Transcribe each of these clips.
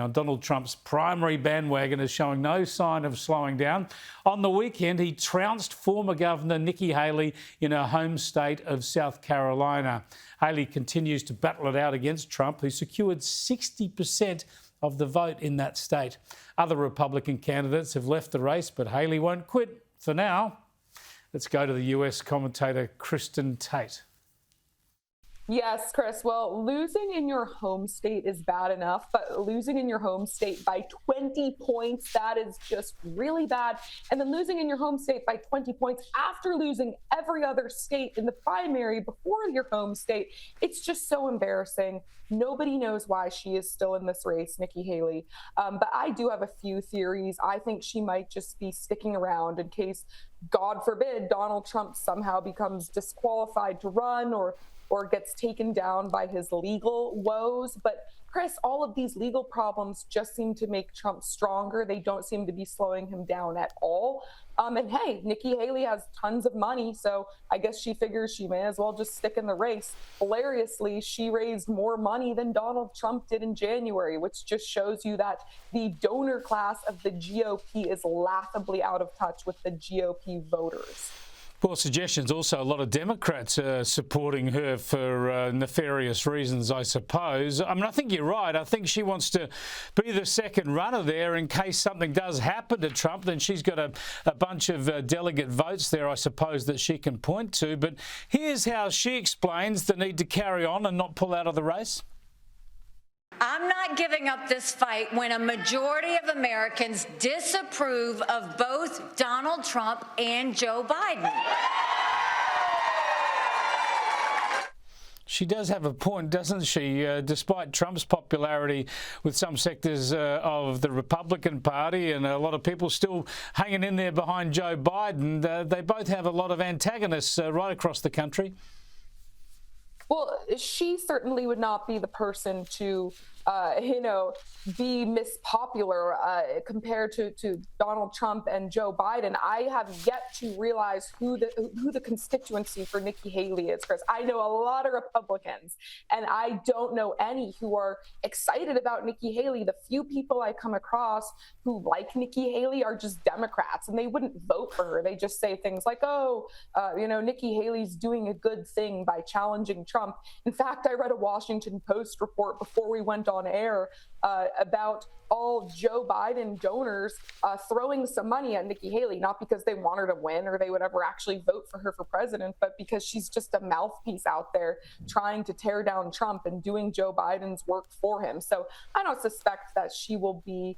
Now, Donald Trump's primary bandwagon is showing no sign of slowing down. On the weekend, he trounced former Governor Nikki Haley in her home state of South Carolina. Haley continues to battle it out against Trump, who secured 60% of the vote in that state. Other Republican candidates have left the race, but Haley won't quit for now. Let's go to the US commentator Kristin Tate. Yes, Chris. Well, losing in your home state is bad enough, but losing in your home state by 20 points, that is just really bad. And then losing in your home state by 20 points after losing every other state in the primary before your home state, it's just so embarrassing. Nobody knows why she is still in this race, Nikki Haley. But I do have a few theories. I think she might just be sticking around in case, God forbid, Donald Trump somehow becomes disqualified to run or gets taken down by his legal woes. But Chris, all of these legal problems just seem to make Trump stronger. They don't seem to be slowing him down at all. And hey, Nikki Haley has tons of money, so I guess she figures she may as well just stick in the race. Hilariously, she raised more money than Donald Trump did in January, which just shows you that the donor class of the GOP is laughably out of touch with the GOP voters. Well, suggestions also a lot of Democrats are supporting her for nefarious reasons, I suppose. I mean, I think you're right. I think she wants to be the second runner there in case something does happen to Trump. Then she's got a bunch of delegate votes there, I suppose, that she can point to. But here's how she explains the need to carry on and not pull out of the race. I'm not giving up this fight when a majority of Americans disapprove of both Donald Trump and Joe Biden. She does have a point, doesn't she? Despite Trump's popularity with some sectors of the Republican Party and a lot of people still hanging in there behind Joe Biden, they both have a lot of antagonists right across the country. Well, she certainly would not be the person to, be Miss Popular compared to Donald Trump and Joe Biden. I have yet to realize who the constituency for Nikki Haley is, Chris. I know a lot of Republicans, and I don't know any who are excited about Nikki Haley. The few people I come across who like Nikki Haley are just Democrats, and they wouldn't vote for her. They just say things like, Nikki Haley's doing a good thing by challenging Trump. In fact, I read a Washington Post report before we went on air about all Joe Biden donors throwing some money at Nikki Haley, not because they want her to win or they would ever actually vote for her for president, but because she's just a mouthpiece out there trying to tear down Trump and doing Joe Biden's work for him. So I don't suspect that she will be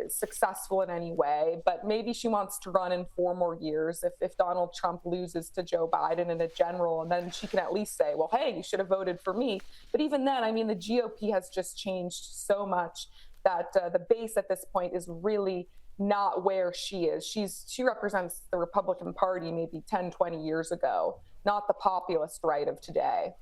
successful in any way, but maybe she wants to run in 4 more years if Donald Trump loses to Joe Biden in a general, and then she can at least say, well, hey, you should have voted for me. But even then, I mean, the GOP has just changed so much that the base at this point is really not where she is. She represents the Republican Party maybe 10, 20 years ago, not the populist right of today.